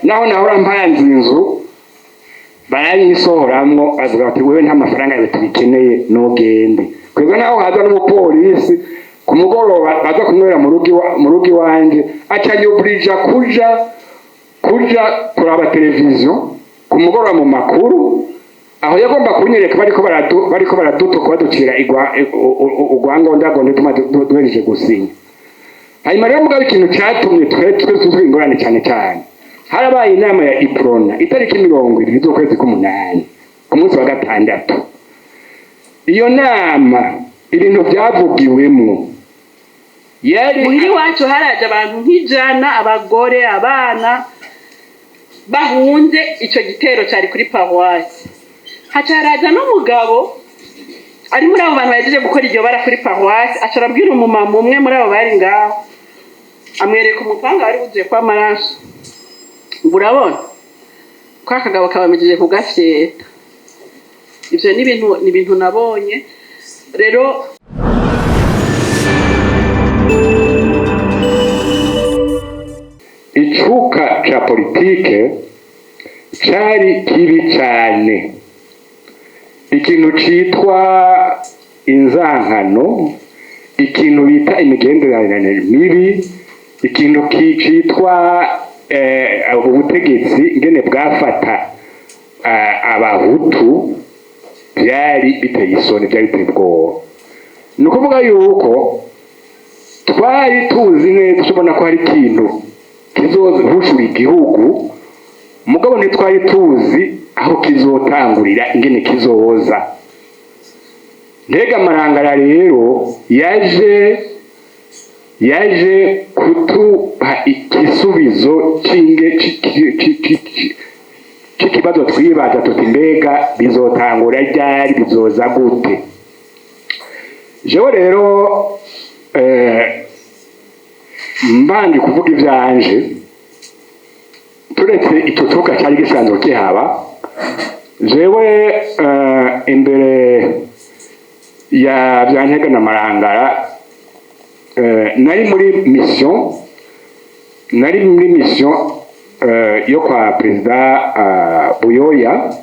nahora mpanze inzu barayisohoramwo avuga ati wewe nta mafaranga yawe tubikeneye nogende kwego naho haza n'umupolisi ku mugoroba baza kunywera mu rugo iwanje acanyubrija kuja kuraba televiziyo ku mugoroba mu makuru aho yagomba kunyereka bariko baraduto kubaducira urwangondagonde tuma duhereje gusinya. Hanyuma rero mugabo ikintu cyatumye twese ingorane cyane harabaye inama ya iprona itariki 20 z'ukwezi k'umunani ku munsi wa gatandatu. Iyo nama ibintu byavugiwemwo yari muhiri wacu haraje abantu nk'ijana, abagore, abana bahunze icyo gitero cyari kuri paroisse. Hacaraza n'umugabo ari muri abo bantu baje gukora iryo bara kuri paroisse, acarabwira umumama umwe muri abo bari ngaho, amwereka umupanga wari wuzuye kwa maraso. Urabona ko akagabo kabamejeje kugafyeta. Ivyo ni ibintu nabonye rero. Icuka cha politike cari kibi cyane, ikintu citwa inzankano, ikintu bita imigenderanire mibi, ikintu citwa ubutegetsi ngene bwafata abahutu byari biteye isoni, byari biteye ubwoba. Ni ukuvuga yuko twari tuzi neza tubona ko hari ikintu kizohushura igihugu, mugabo ntitwari tuzi aho kizotangurira ingene kizoza. Ndega Marangara rero yaje kutuha igisubizo cy'ikibazo twibaza tuti mbega bizotangura ryari, bizoza gute. Jewe rero mbanje kuvuga ivyanje turetse icyo cuka cyari gisanzwe kihaba. Jewe imbere ya Byantega na Marangara nari muri mission yo kwa Perezida Buyoya,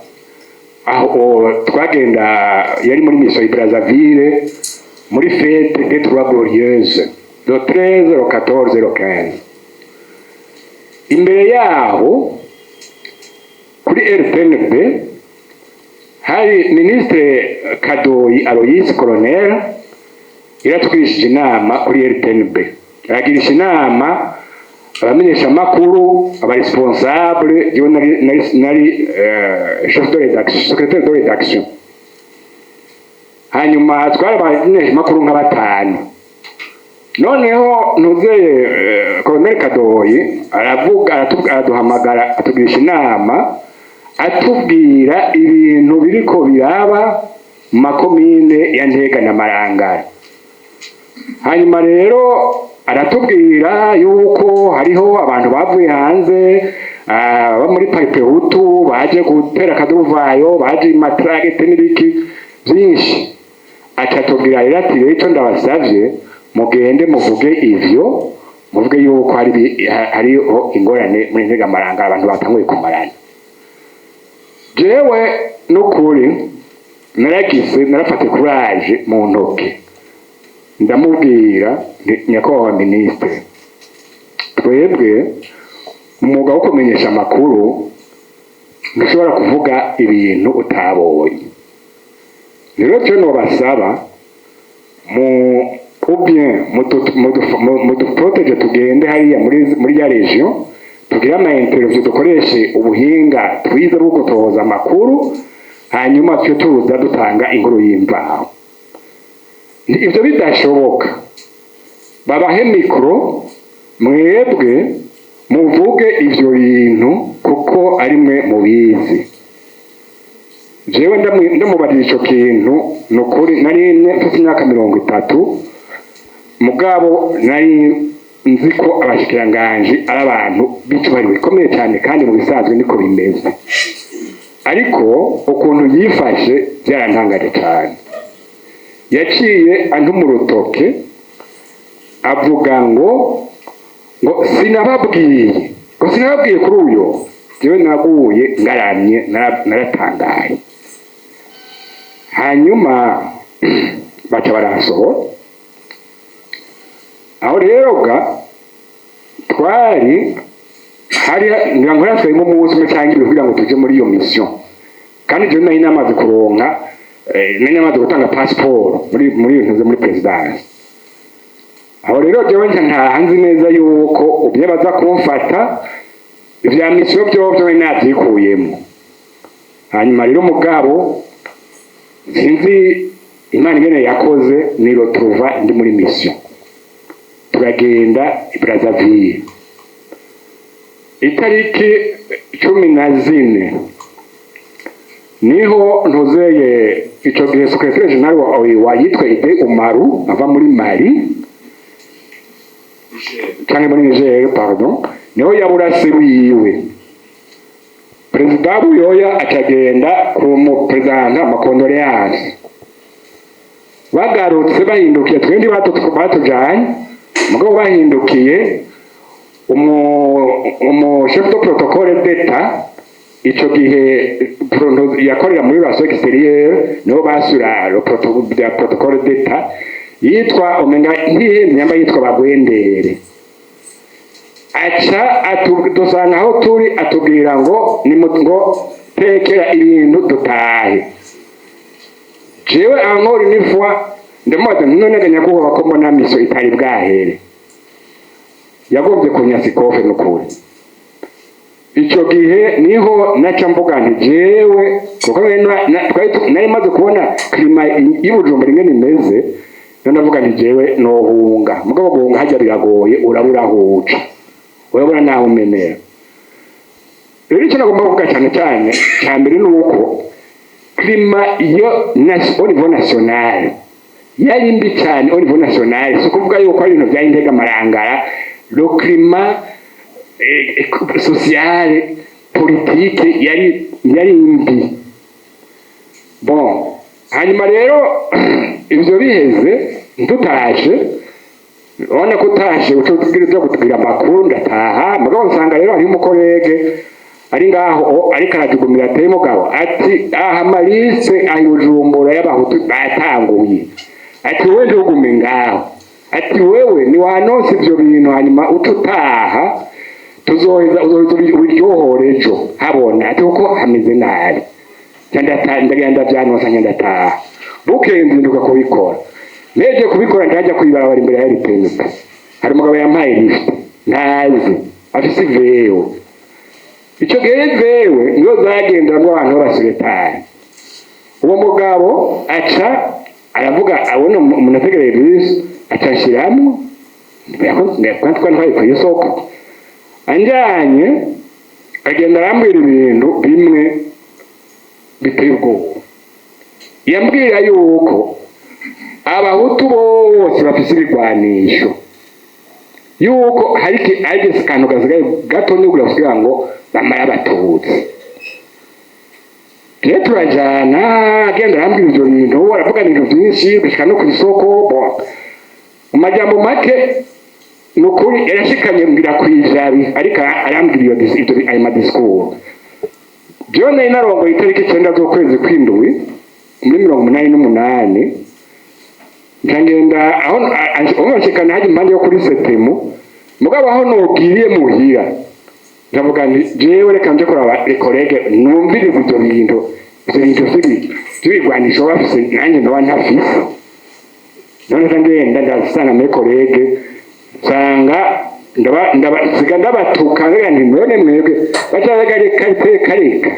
aho twagenda yari muri mission i Brazzaville muri fête des Trois Glorieuses le 13, le 14, le 15. Imbere yaho kuri RTNB hari Ministre Kadoyi Aloyse Colonel iratwigishije inama kuri RTNB, aragirisha inama abamenyesha makuru, abaresponsable, yo nari chef de rédaction, secrétaire de rédaction. Hanyuma twarabaye makuru nk'abatanu. Noneho nuzeye Colonel Kadoyi araduhamagara atugirisha inama atubwira ibintu biriko biraba mu makomine ya Ntega na Marangara. Hanyuma rero aratubwira yuko hariho abantu bavuye hanze bo muri Parpe Hutu baje gutera akaduvayo, baje matragete n'ibiki byinshi. Acatubwira rero ati rero ndabasavye mugende muvuge ivyo, muvuge yuko hariho ingorane muri Ntega Marangara, abantu batanguye kumarana. Jewe n'ukuri narafate courage mu ntoke ndamubwira nyakubahwa Ministre, twebwe umwuga wo kumenyesha amakuru ntushobora kuvuga ibintu utabonye. Rero cyo nobasaba muduprotege tugende hariya muri ya region, tugire ama-interview, dukoreshe ubuhinga twize bwo gutohoza amakuru, hanyuma twe tuza dutanga inkuru y'imvaho. Ivyo bidashoboka babahe mikro, mwebwe muvuge ivyo bintu kuko ari mwe mubizi. Jewe ndamubadira ico kintu nukuri nari mfite imyaka 30, mugabo nari nzi ko abashikiranganje ari abantu bicubari bikomeye cyane kandi mu bisanzwe niko bimeze, ariko ukuntu yifashe byarantangaje cyane. Yaciye antumurutoke avuga ngo sinababwiye gusa nababwiye kuri uyo jewe naguye ngaramye naratangaye hanyuma baca barasohora aho rero ga twari hari nkora twe nk'umunsi umwe cyangwa ibiri kugira ngo tuje muri iyo mission kandi jewe nari namaze kuronka nari namaze gutanga passport muri iyo muri presidence aho rero jewe ntahanzi neza yuko ubye baza kumfata ivya mission byovyo nabyikuyemo hanyuma rero mugabo sinzi Imana ingene yakoze nirotruva ndi muri mission turagenda i Brazzaville itariki 14 niho ntozeye ico gihe secretary general wa yitwa Ide Umaru ava muri Mali cyangwa muri Niger pardon niho yaburase wiwe Perezida Buyoya akagenda ku president amakondoleance bagarutse bahindukiye twendi batujanye mugabo bahindukiye chef de protocole d'etat ico gihe yakorera muri relation extérieure niho basura le protocole d'etat yitwa omenga nyamba yitwa Bagwendere aca dusanga aho turi atubwira ngo ngo tekera ibintu dutahe jewe ankora nifwa ndemoze none ganyakuba ko mbona miso itari bwahere yagombye kunyasikofe n'ukuri ico gihe niho naca mvuga nti jewe kuko nari maze kubona klima y'Ubujumbura ingene imeze ndavuga nti jewe nohunga mugabo guhunga hajya biragoye urabura huca urabura naho umenera rero icyo nagomba kuvuga cyane cyane cyambere nuko klima yo au niveau national yari mbi cyane au niveau national so kuvuga yuko ari ibintu by'indega marangara le climat social politique yari mbi bon hanyuma rero ibyo biheze ntutashe ubona ko utashe ucubwiriza kutubwira amakuru ndataha mugabo nsanga rero hari umukorege ari ngaho ariko arajugumira ateye mugabo ati aha Marise ayujumbura y'abahutu batanguye ati wewe ndugume ngaho ati wewe ni wanonse ibyo bintu hanyuma ututaha tuzoheza uryohorejo habona ati uko hameze nabi ndagenda byanonsa ndataha bukenze nduka kubikora neje kubikora ndajya kwibarabara imbere ya RPN hari umugabo yampaye lift ntazi afise veyo icyo gihe vewe niyo zagendera mu bantu b'abasekretari uwo mugabo aca aravuga abona umuntu ategereye bisi aca ashiramo twantwaye ku isoko anjanye agenda arambwira ibintu bimwe biteye ubwoba yambwira yuko abahutu bose bafise ibigwanisho yuko hari akantu gasigaye gato nibura kugira ngo bamara abatutsi rero turajana agenda arambwira ibyo bintu aravuga ibintu byinshi gushika no ku isoko mu majambo make nukuri yarashikanye mbwira kwijabi ariko arambwira ayo madisikuru jewe nari narongoye itariki 9 z'ukwezi kw'indwi muri 88 nkagenda aho bashikana haje impande yo kuri setemu mugabo aho nogiriye muhira ndavuga nti jewe reka nje kuraba rekorege numvire ibyo bintu tubigwanisha bafise nanjye ndaba ntafise none ngenda ndasana muri korege nsanga ndabatuka nti none mwebwe kareka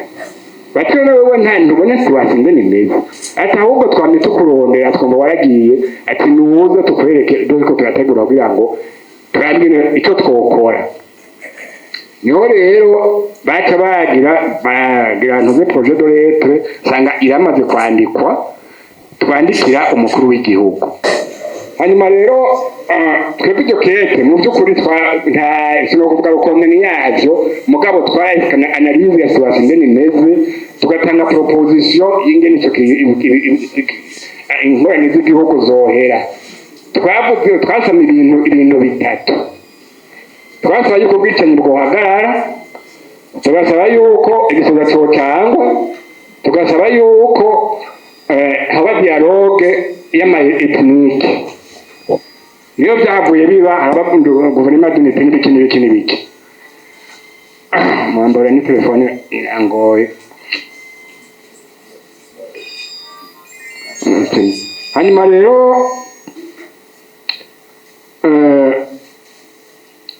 bati wewe nta ntubona siwasinde nimeze ati ahubwo twamye tukurondera twumva waragiye ati nuza tukwereke dore turategura kugira ngo turabwire icyo twokora niho rero baca bagira ntuze projet de lettre sanga iramaze kwandikwa twandikira umukuru w'igihugu hanyuma rero twebwe ibyo kete mu by'ukuri nta kuvuga ukomene yabyo mugabo twarayikana analyse ya situation nimeze tugatanga proposition y'ingene icyo ingorane z'igihugu zohera twasama ibintu bitatu twasaba yuko ubwicanyi bwohagarara, tugasaba yuko igisoza cyocangwa, tugasaba yuko haba dialogue y'ama-ethnike. Niyo byavuye biba haba guverinoma d'unité n'ibiki. Mwambara ni telefone irangoye. Hanyuma rero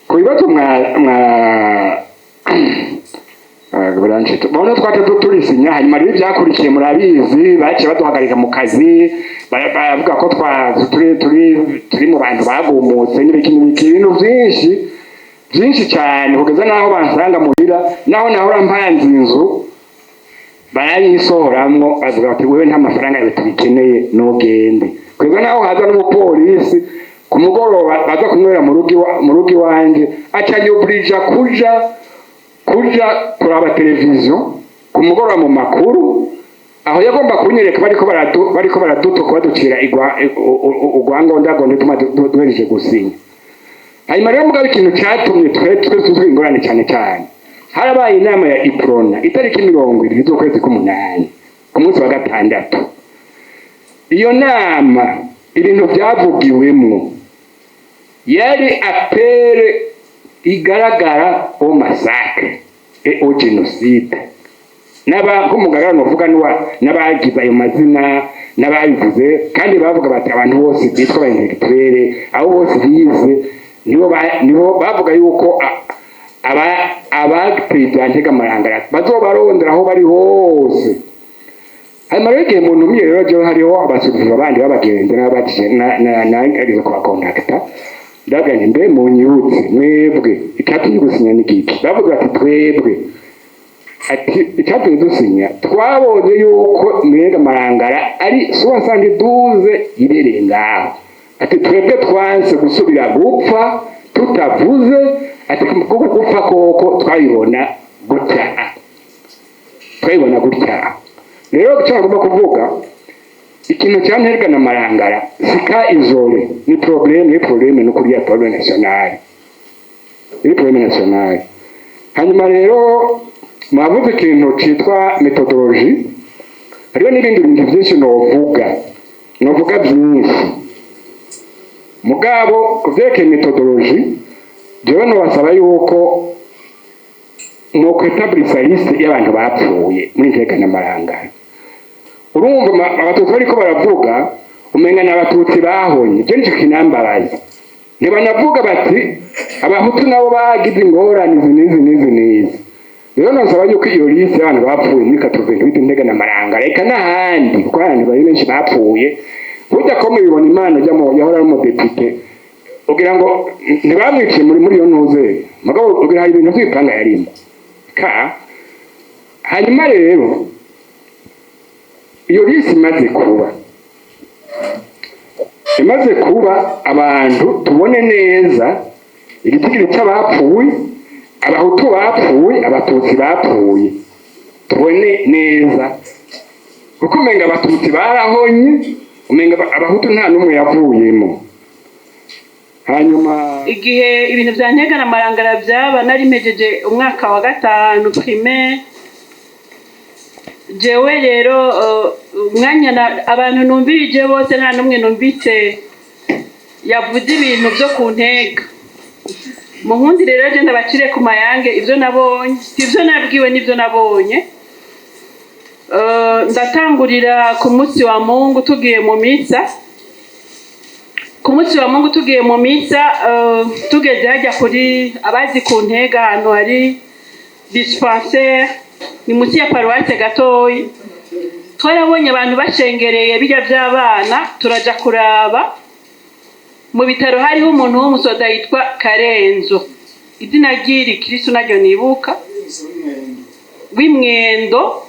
ku bibazo bona twatatu turisinya, hanyuma rero byakurikiye murabizi, baciye baduhagarika mu kazi, bavuga ko turi mu bantu bagumutse n'ibiki ibintu byinshi cyane, kugeza naho bansanga muhira, naho nahora mpanze inzu barayisohoramwo, bavuga bati wewe nta mafaranga yawe tubikeneye nugende. Kugeza naho haza n'umupolisi ku mugoroba baza kunywera mu rugo iwanje, acanyuburija kuja kuraba televiziyo ku mugoroba mu makuru, aho yagomba kunyereka bariko baraduto kubaducira urwangondagonde duhereje gusinya. Hanyuma rero mugabo ikintu cyatumye twe ingorane cyane harabaye inama ya iprona itariki 20 z'ukwezi k'umunani ku munsi wa gatandatu. Iyo nama ibintu byavugiwemwo yari apere igaragara au massacre et au génocide. Nk'umugaragaro novuga n'abagize ayo mazina n'ababivuze, kandi bavuga bati abantu bose bitwa abaintellectuelle, abo bose bize nibo bavuga yuko perezida Ntega Marangara bazobarondera aho bari hose. Hanyuma rero igihe muntu umwe rero ryo hariho abasubiza abandi babagenzi n'abagize kubakontakita, ndaganye mbe mu nyibutse mwebwe icyatumye gusinya n'igiki. Bavuga ati twebwe icyatumye dusinya, twabonye yuko Ntega Marangara ari 72 ibereye ngaho, ati twebwe twanse gusubira gupfa tutavuze, ati kuko gupfa koko twayibona gutya. Rero icyo bagomba kuvuga, ikintu cya Ntega Marangara sika izole ni probleme no kuri ya probleme nationale. Hanyuma rero mwavuze ikintu cyitwa methodology, hariho n'ibindi bintu byinshi novuga byinshi. Mugabo kuvyerekeye methodology, jewe nobasaba yuko mwokwetabulisa liste y'abantu bapfuye muri Ntega Marangara. Urumva abatutsi bariko baravuga umenga n'abatutsi bahonye, je nico kinambabaza. Ntibanavuga bati abahutu nabo bagize ingorane izi. Rero nasaba yuko iyo liste y'abantu bapfuye muri 88 Ntega Marangara, eka n'ahandi kuko abantu bari benshi bapfuye, burya ko mubibona Imana yahora ari umudepite, ugira ngo ntibamwiciye muri iyo ntuze, mugabo ugira hari ibintu by'ipanga yarimo. Hanyuma rero iyo liste imaze kuba abantu tubone neza igitigiri cy'abapfuye, abahutu bapfuye, abatutsi bapfuye, tubone neza kuko umenga abatutsi barahonye, umenga abahutu nta n'umwe yavuyemo. Hanyuma igihe ibintu bya Ntega Marangara byaba nari mejeje umwaka wa 5 primaire, jewe rero umwanya abantu numvirije bose nta n'umwe numvise yavuze ibintu byo ku Ntega. Mu nkundi rero je ndabacire ku mayange ivyo nabonye, ivyo nabwiwe n'ivyo nabonye. Ndatangurira ku munsi wa Mungu tugiye mu misa. Ku munsi wa Mungu tugiye mu misa, tugeze hajya kuri abazi ku Ntega ahantu hari dispensaire, ni munsi ya paruwase gatoyi. Twarabonye abantu bashengereye bijya by'abana, turaja kuraba mu bitaro hariho umuntu w'umusoda yitwa Karenzo, izina ry'iri Kristo naryo nibuka, w'Imwendo,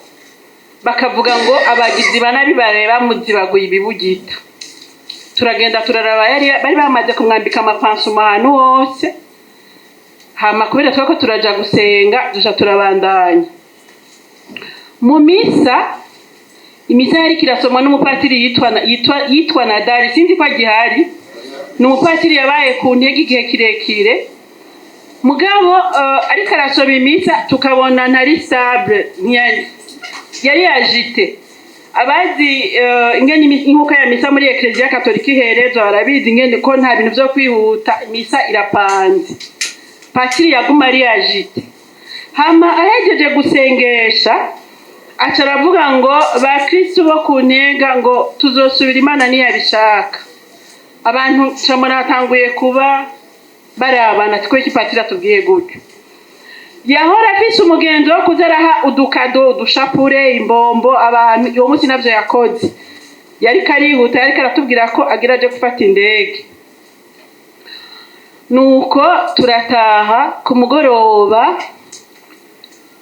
bakavuga ngo abagizi banabi bareba muzibaguye ibibugita. Turagenda turaraba, bari bamaze kumwambika amapansuma ahantu hose. Hama kubera twako turaja gusenga, duca turabandanya mu misa. Imisa yari kirasomwa n'umupatiri yitwa Nadari, sinzi ko agihari. Ni umupatiri yabaye ku Ntega igihe kirekire, mugabo ariko arasoba imisa tukabona ntari stable yari agité abazi ingene inkuka ya misa muri Ecclesia Katolika iherezwa barabizi ingene ko nta bintu byo kwihuta misa irapanze patiri yaguma ari agité hama ahejeje gusengesha acaravuga ngo bakristo bo kunega ngo tuzosubira Imana niyabishaka abantu camona hatanguye kuba barabana tiko ikipatira tubwiye gutyo yahora afise umugenzo wo kuzaraha udukado udushapure imbombo abantu uwo munsi navyo yakoze yari karihuta yari karatubwira ko agira aje gufata indege nuko turataha ku mugoroba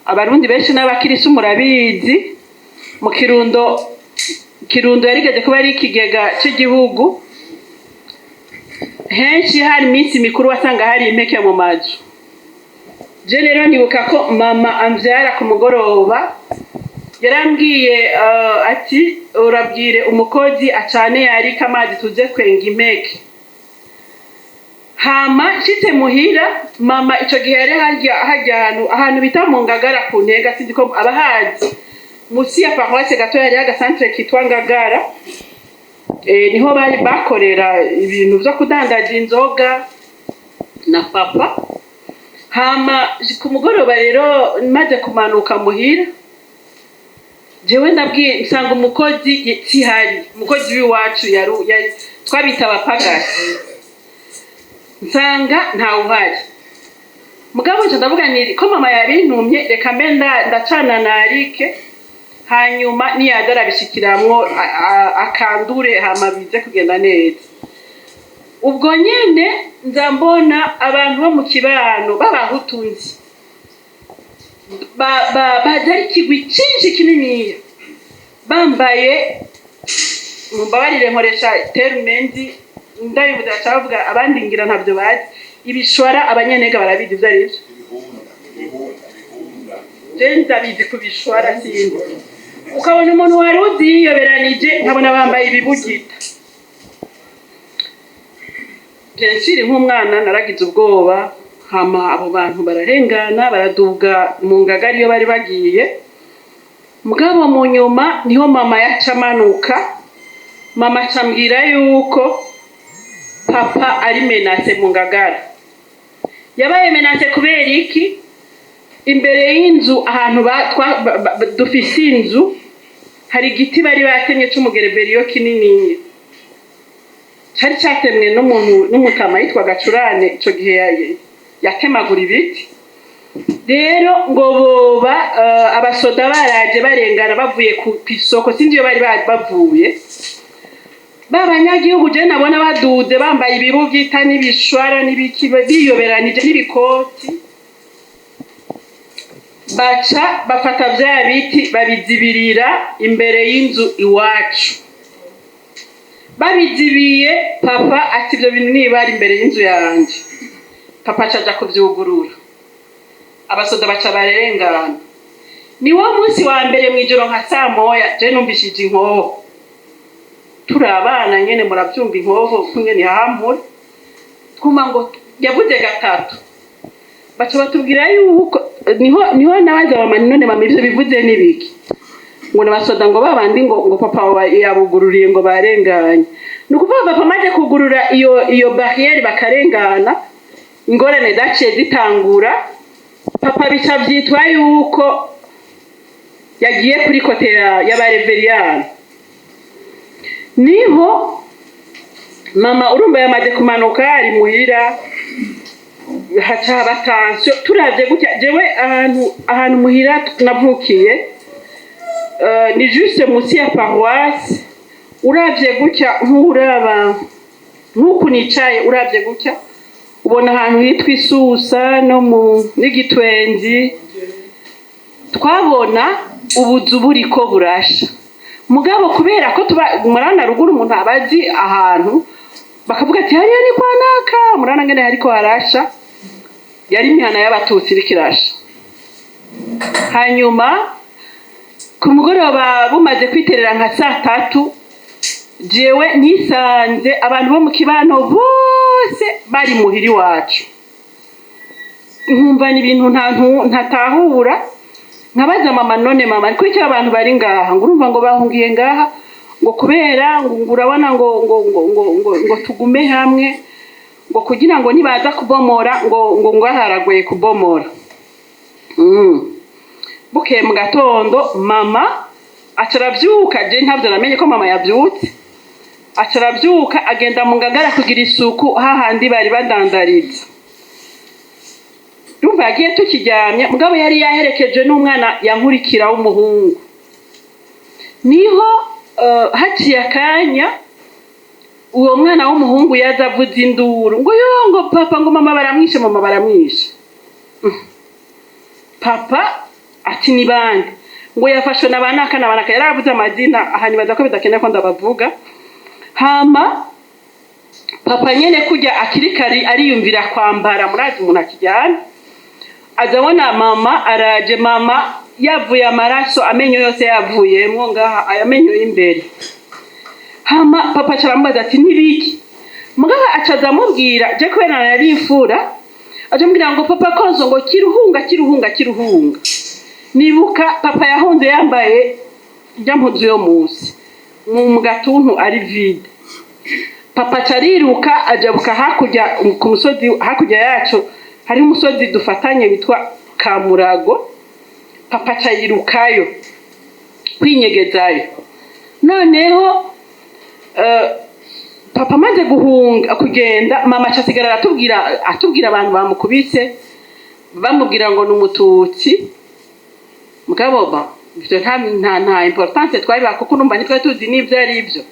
abarundi benshi n'abakirisu murabizi mu Kirundo yarigeze kuba ari ikigega cy'igihugu henshi hari iminsi mikuru wasanga hari impeke mu mazu je rero nibuka ko mama amvyara ku mugoroba yarambwiye ati urabwire umukozi acane yarika amazi tuze kwenga impeke hama shite muhira mama ico gihe yari hajya ahantu bita mu Ngagara ku Ntega sinzi ko abahazi musi ya paroisse gato yari agasantre kitwa Ngagara niho bari bakorera ibintu byo kudandaza inzoga na papa hama ku mugoroba rero maze kumanuka muhira jewe ndabwiye nsanga umukozi sihari umukozi w'iwacu yari twabita abapagasi nsanga nta uhari mugabo nje ndavuga niri ko mama yabintumye reka mbe ndacana narike hanyuma niyadara bishikiramwo akandure hama bize kugenda neza ubwo nyene nzambona abantu bo mu kibano babahutunzi bajari kigwi cinshi kinini bambaye mumbabarire nkoresha termenzi ndayivuga cyavuga abandi ngira ntabyo bazi ibishwara abanyenega barabizi byarivyo jenza bizi kubishwara sindi ukabona umuntu waruzi yiyoberanije nkabona bambaye ibibugita jensiri nk'umwana naragize ubwoba hama abo bantu bararengana baraduga mu Ngagara iyo bari bagiye mugabo mu nyuma niho mama yacamanuka mama cambwira yuko papa ari menace mu Ngagara yabaye menace kubera iki imbere y'inzu ahantu dufise inzu hari igiti bari batemye cy'umugereberiyo kinini cyari cyatemwe n'umutama yitwa Gacurane ico gihe yatemagura ibiti rero ngo boba abasoda baraje barengana bavuye ku isoko sinzi iyo bari bavuye babanyagihugu je nabona badude bambaye ibibugita n'ibishwara n'ibiki biyoberanije n'ibikoti baca bafata bya biti babizibirira imbere y'inzu iwacu babizibiye papa ati ibyo bintu nibari imbere y'inzu yanjye papa acaja kuvyugurura abasoda baca barengana ni wo munsi wa mbere mwijoro nka saa moya je numbishije inkoho turabana nyene muravyumva inkoho kumwe ni hahamura twuma ngo yavuze gatatu baca batubwira yuko niho nabaza bamani none mama ivyo bivuze nibiki ngo nabasoda ngo babandi ngo papa yabugururiye ngo barenganye nukuvuga papa maze kugurura iyo barriere bakarengana ingorane zaciye zitangura papa bica vyitwa yuko yagiye kuri kote y'abareveriyani niho mama urumva yamaze kumanuka ari muhira haca abatansiyo turavye gutya jewe ahantu muhira navukiye ni juste musi ya paroisse uravye gutya nk'uku nicaye uravye gutya ubona ahantu hitwa Isusa no n'Igitwenzi twabona ubuzu buriko burasha mugabo kubera ko murana ruguru umuntu abazi ahantu bakavuga ati hariya ni kwa naka murana ngene hariko harasha yari imihana y'abatutsi irikirasha hanyuma ku mugoroba bumaze kwiterera nka saa 3 jewe nisanze abantu bo mu kibano bose bari muhiri wacu nkumva ni ibintu ntatahura nkabaza mama none mama kuko abantu bari ngaha ngo urumva ngo bahungiye ngaha ngo kubera ngo urabona ngo tugume hamwe ngo kugira ngo nibaza kubomora ngo haragwe kubomora. Bukeye mu gatondo mama acaravyuka, je ntavyo namenye ko mama yavyutse, acaravyuka agenda mu ngagara kugira isuku hahandi bari badandariza. Rumva yagiye tukiryamye mugabo yari yaherekeje n'umwana yankurikira w'umuhungu. Niho haciye akanya uwo mwana w'umuhungu yaza avuza induru ngo ngo papa ngo mama baramwishe mama baramwishe. Papa ati ni bande ngo yafashwe n'abanaka yaravuze amazina ahanibaza ko bidakeneye ko ndabavuga. Hama papa nyene kujya akirikari ariyumvira kwambara murazi umuntu akijyana azabona mama araje, mama yavuye amaraso amenyo yose yavuyemwo ngaha ayamenyo y'imbere. Hama papa carambaza ati nibiki mugabo acaza mubwira je kwena yari imfura ajambwira ngo papa konzo ngo kiruhunga. Nibuka papa yahunze yambaye jampuzu yo musi mu gatuntu ari vide. Papa cariruka ajabuka hakurya ku musozi, hakurya yacu hari umusozi dufatanye witwa Kamurago. Papa cayirukayo kwinyegezayo. Noneho papa maze guhunga kugenda mama casigara atubwira abantu bamukubise bamubwira ngo n'umututsi. Mugabo ivyo nta importance twari kuko numva nitwe tuzi n'ivyo ari ivyo.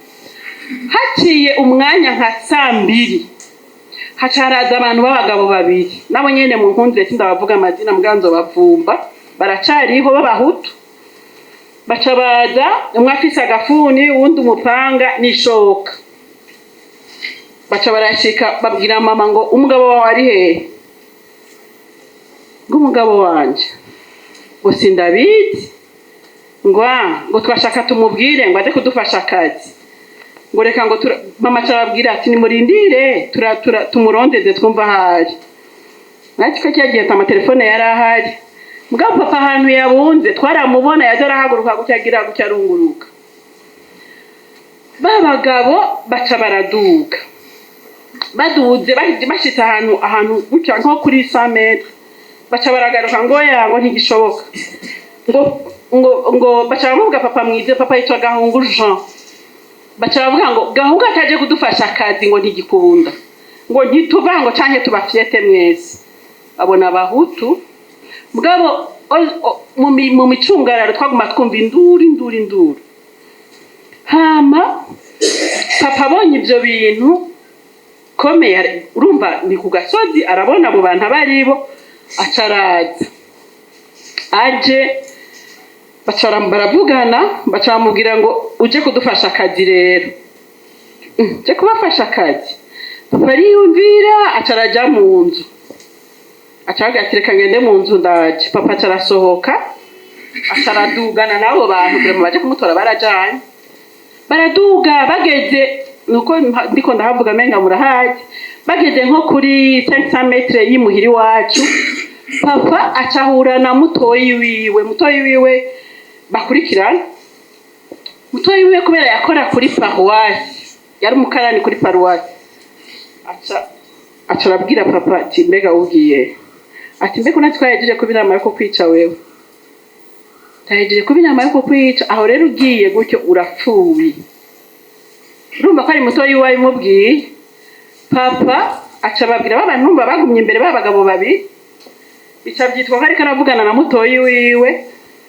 Haciye umwanya nka 2:00 hacaraza abantu b'abagabo babiri nabo nyene mu nkunzire sindabavuga amazina muganzo bavumba baracariho b'abahutu. Baca baza umwe afise agafuni uwundi umupanga n'ishoka. Baca barashika babwira mama ngo umugabo wawe ari hehe? Ngo umugabo wanje ngo sindabizi ngo twashaka tumubwire ngo aje kudufasha akazi ngo reka ngo mama carabwira ati nimurindire tumurondeze twumva ahari. Nati ko cyagiye amatelefone yari ahari mugabo papa ahantu yabunze twaramubona yaje arahaguruka gucyagira gucyarunguruka. Babagabo baca baraduga baduze bashitse ahantu gucya nko kuri 100 metres. Baca baragaruka ngo yango ntigishoboka ngo baca bamuvuga papa mwize papa yitwa Gahungu Jean. Baca bavuga ngo Gahungu ataje kudufasha akazi ngo ntigikunda ngo ntituva ngo canke tubafyete mwese. Abona abahutu mugabo mu micungararo twaguma twumva induru. Hama papa abonye ivyo bintu komeye urumva ni ku gasozi arabona abo bantu abaribo acaraza aje baravugana bacamubwira ngo uje kudufasha akazi rero. Je kubafasha akazi papa ariyumvira acaraja mu nzu acaga atireka ngende mu nzu ndaje. Papa carasohoka acaradugana nabo bantu bure baje kumutora barajanye baraduga bageze nuko ndiko ndahavuga menga murahaje bageze nko kuri 500 metres yimuhiri wacu. Papa acahura na mutoyi wiwe bakurikirana. Mutoyi wiwe kubera yakora kuri paroisse yari umukarani kuri paroisse acarabwira papa ati mbega ugiye ati mbega unatwayejeje kubinama yuko kwica wewe tayejeje kubinama yuko kwica aho rero ugiye gutyo urapfuye. Urumva ko ari mutoyi wiwe mubwiye. Papa acababwira babantu bagumye imbere babagabo babiri bicabyitwa hari karavugana na mutoyi wiwe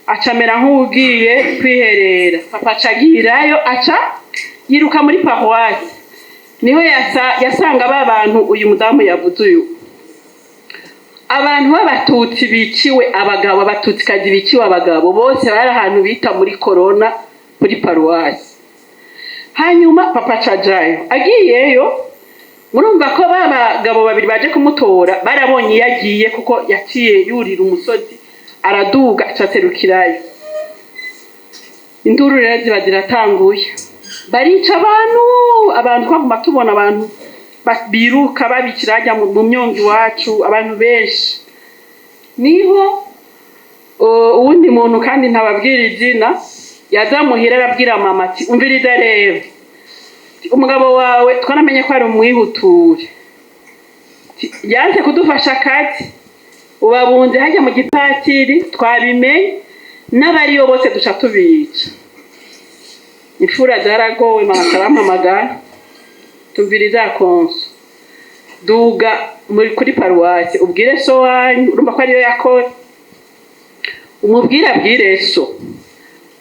acamera nk'ugiye kwiherera. Papa acagirayo aca yiruka muri paroisse. Niho yasanga babantu uyu mudamu yavuze uyu abantu b'abatutsi biciwe abagabo abatutsi kazi biciwe abagabo bose bari ahantu bita muri corona kuri paroisse. Hanyuma papa cajayo agiyeyo murumva ko babagabo babiri baje kumutora barabonye yagiye kuko yaciye yurira umusozi araduga acaserukirayo. Induru rero ziba ziratanguye barica abantu kwaguma tubona abantu biruka babikirajya mu myongi wacu abantu benshi niho uwundi muntu kandi ntababwira izina yazamuhira arabwira mama ati umviriza rero umugabo wawe twanamenye ko ari umwihuture yanze kudufasha akazi ubabunze hajya mu gipatiri twabimenye n'abariyo bose duca tubica imfura zaragowe mama tarampamagara tumviriza konso duga kuri paruwasi ubwire so wanyu urumva ko ariyo yakora umubwire abwire so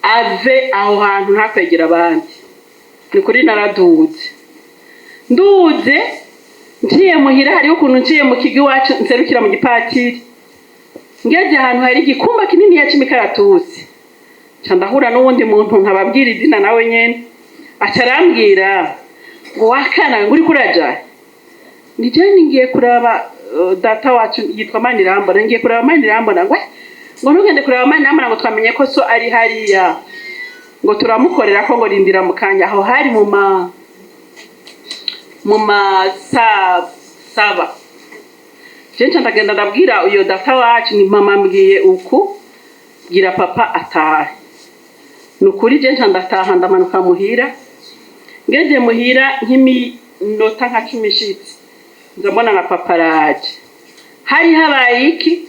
ave aho hantu ntakwegera abandi ni kuri naraduze nduze ngiye muhira hariho ukuntu ngiye mu kigo iwacu nserukira mu gipatiri ngeze ahantu hari igikumba kinini ya cy'imikaratusi ndahura n'uwundi muntu ntababwira izina nawe nyene acarambwira ngo wakana nguri kuraja nijye ngiye kuraba data wacu yitwa Manirambona ngiye kuraba Manirambona ngo ntugende kuraba Manirambona ngo twamenye ko so ari hariya ngo turamukorera ko ngo rindira mu kanya aho hari mu saba jenje ndagenda ndabwira uyo data wacu ni mama mbwiye uku gira papa atahe nukuri jenje ndataha ndamanuka muhira ngeze muhira nk'iminota nka 10 ishitse nzabona na papa raje hari habaye iki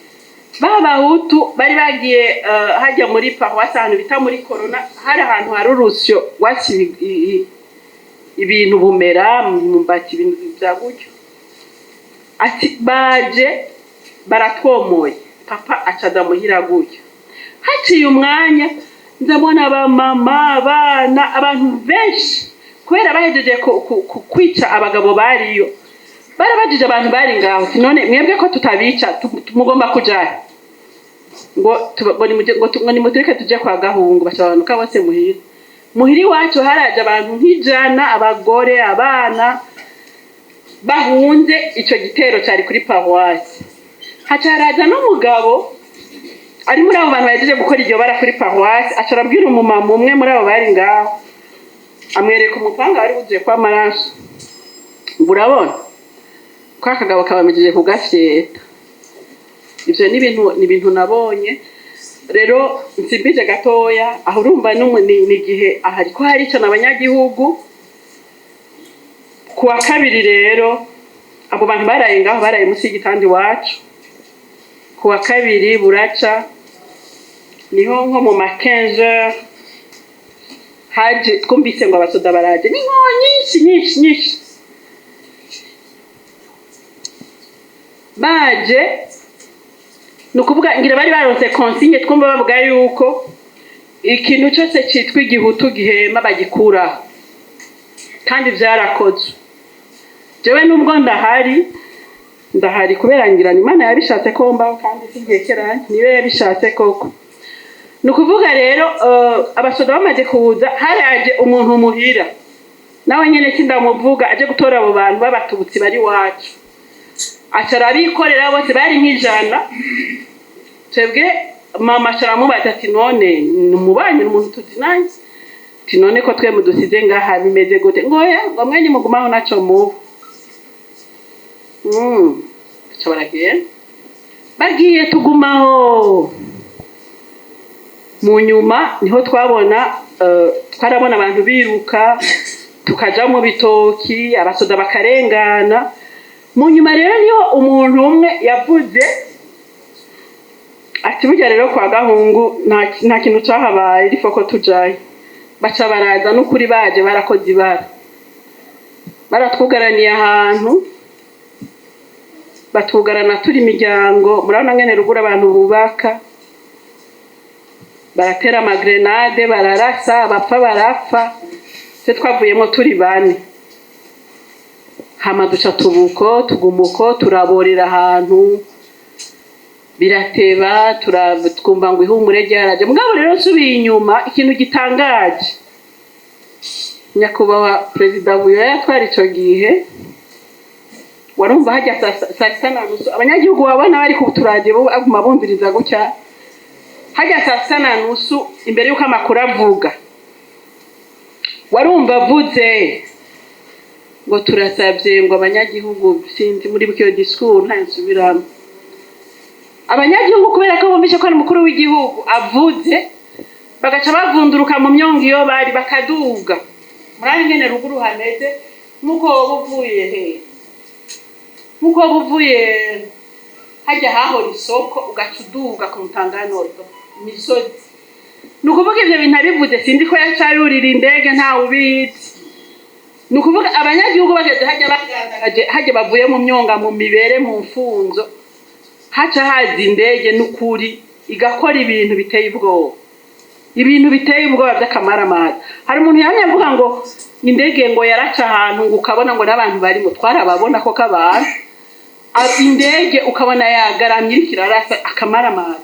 babahutu bari bagiye hajya muri paroisse ahantu bita muri corona hari ahantu hari urusyo wasi ibintu bumera mumbati ibintu bya gutyo ati baje baratwomoye papa acada muhira gutyo haciye umwanya nzabona abamama abana abantu benshi kubera bahejeje kwica abagabo bariyo barabajije abantu bari ngaho none mwebwe ko tutabica mugomba kujaye ngo nimutureke tuje kwa Gahungu bacabanuka bose muhiri wacu haraje abantu nk'ijana abagore abana bahunze icyo gitero cyari kuri paroisse hacaraza n'umugabo ari muri abo bantu bajeje gukora iryo bara kuri paroisse acarabwira umumama umwe muri abo bari ngaho amwereka umupanga wari wuzuye kwa maraso urabona kwa kagabo kabamejeje kugafyeta ivyo ni ibintu nabonye rero nsibije gatoya aho urumva ni gihe ahari ko hari cyane abanyagihugu kuwa kabiri rero abo bantu baraye ngaho baraye musi y'igitandi wacu kuwa kabiri buraca niho nko mu 15h haje twumvise ngo abasoda baraje ni nyinshi baje nukuvuga ngira bari baronse consigne twumva bavuga yuko ikintu cyose cyitwa igihutu gihema bagikura kandi byarakozwe jewe nubwo ndahari kubera ngira Imana yabishatse ko mbaho kandi singekeranye niwe yabishatse koko nukuvuga rero abasoda bamaze kuza haraje umuntu muhira nawe nyene kindamuvuga aje gutora abo bantu babatubutsi bari wacu acarabikorera bose bari nk'ijana twebwe mama acaramubaza ati none numubanye umuntu tuzinanye ati none ko twe mudusize ngaha bimeze gute ngoya ngo mwenye mugumaho naco mu chabaragiye bagiye tugumaho mu nyuma niho twarabona abantu biruka tukaja mu bitoki abasoda bakarengana mu nyuma rero niho umuntu umwe yavuze ati burya rero kwa Gahungu nta kintu cyahabaye rifoko tujaye baca baraza n'ukuri baje barakoze ibara baratwugaraniye ahantu batugarana turi imiryango murabona ngene rugura abantu bubaka baratera amagrenade bararasa barapfa se twavuyemo turi bane hama duca tugumuko turaborera ahantu birateba twumva ngo ihumure ryaraje mugabo rero subiye inyuma ikintu gitangaje nyakubahwa perezida Buyoya yatwara ico gihe warumva hajya saa sita na nusu abanyagihugu babona bari ku turaje bo aguma bumviriza gutya hajya saa sita na nusu imbere yuko amakuru avuga warumva avuze ngo turasabye ngo abanyagihugu sinzi muri byo discours ntansubiramo abanyagihugu kubera ko bumvise ko ari umukuru w'igihugu avuze bagaca bavunduruka mu myongo iyo bari bakaduga murari ngene ruguru hameze nkuko buvuye nkuko buvuye hajya hahora isoko ugacuduga ku Mutanganoro imisozi nukuvuga ivyo bintu abivuze sindi ko yacayurira indege nta ubizi nukuvuga abanyagihugu bageze hajya bavuye mu myonga mu mibere mu mfunzo haca hazi indege n'ukuri igakora ibintu biteye ubwoba by'akamaramaza hari umuntu yamye avuga ngo indege ngo yaraca ahantu ngo ukabona ngo n'abantu barimo twarababona ko kabantu indege ukabona yagaramye irikirarasa akamaramaza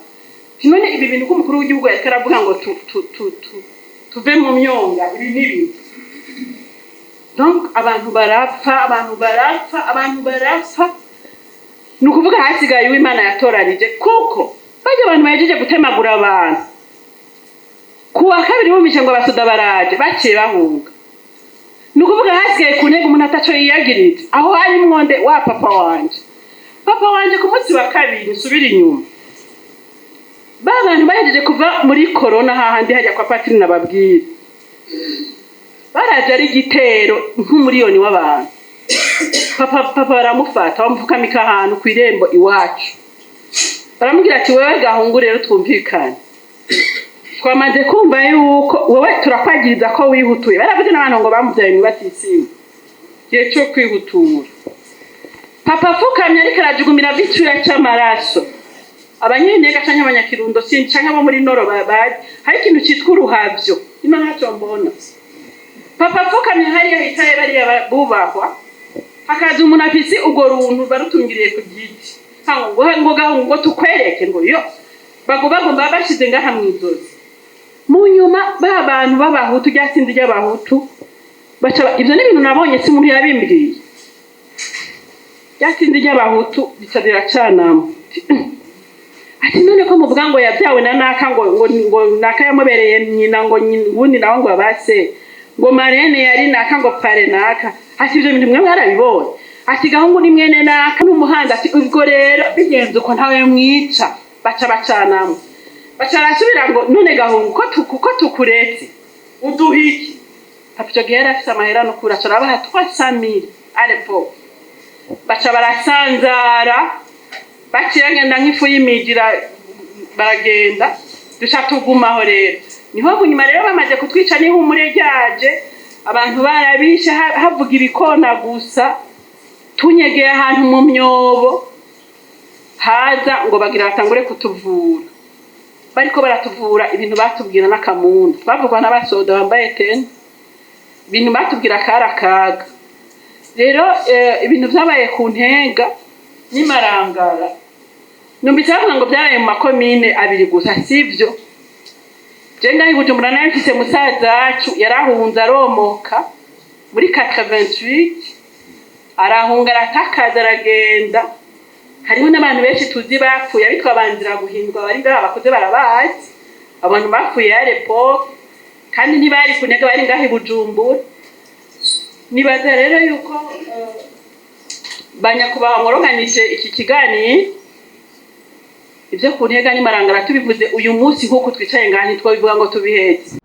none ibi bintu ko umukuru w'igihugu yareka aravuga ngo tuve mu myonga ibi nibi donc abantu barapfa nukuvuga hasigaye uw'Imana yatorarije kuko bajya abantu bajeje gutemagura abantu kuwa kabiri bumije ngo abasoda baraje baciye bahunga nukuvuga hasigaye ku ntego umuntu ataco yiyagirije aho hari mwonde wa papa wanje ku munsi wa kabiri nsubira inyuma babantu bajeje kuva muri corona hahandi hajya kwa Patrine nababwira baraje ari igitero nk'umuriyoni w'abantu papa baramufata bamufukamika ahantu ku irembo iwacu baramubwira ati wewe gahungu rero twumvikane twamaze kumva yuko wowe turakwagiriza ko wihutuye baravuze n'abantu ngo bamuvyaye mu batisimu gihe cyo kwihutura papa fukamye ariko arajugumira bicura cy'amaraso abanyentega canke abanyakirundo sindi canke abo muri noro babaje hari ikintu cyitwa uruhavyo ino ntacyo mbona papa fukamye hariya hitaye bariya bubahwa hakaza umuntu afise ugo runtu barutungiriye ku giti ngo tukwereke ngo yo bagomba bashize ngaha mwizozi mu nyuma babantu b'abahutu ryasindi ry'abahutu baca ivyo n'ibintu nabonye si umuntu yabimbwiye ryasindi ry'abahutu bicarira canamo ati none ko muvuga ngo yabyawe na naka ngo naka yamubereye nyina ngo wundi nawe ngo abase ngo marene yari naka ngo pare naka ati ivyo bintu mwe barabibonye ati gahungu ni mwene naka n'umuhanda ati ubwo rero bigenze uko ntawe mwica baca bacanamo baca rasubira ngo none gahungu ko tukuretse uduhiki papito gera afite amahera no kura turabaha 300,000 alepo baca barasanzara bakiragenda nk'ifu y'imigira baragenda duca tugumaho rero niho bunyuma rero bamaze kutwica n'ihumure ryaje abantu barabishe havuga ibikona gusa tunyegeye ahantu mu myobo haza ngo bagira batangure kutuvura bariko baratuvura ibintu batubwira n'akamunda bavugwa n'abasoda bambaye tene ibintu batubwira karakaga rero ibintu byabaye ku ntega n'imarangara numvise bavuga ngo byaraye mu makomine abiri gusa sivyo jenga Bujumbura nayo mfise musaza wacu yarahunze aromoka muri 88 arahunga aratakaza aragenda hariho n'abantu benshi tuzi bapfuye ariko abanzira guhindwa bari ngaha bakoze barabazi abantu bapfuye arepo kandi ntibari kunega bari ngaha i Bujumbura nibaza rero yuko banyakubaha moroganije iki kiganiro ivyo kuntega ni marangara tubivuze uyu munsi nkuko twicaye ngaha ntitwo bivuga ngo tubiheze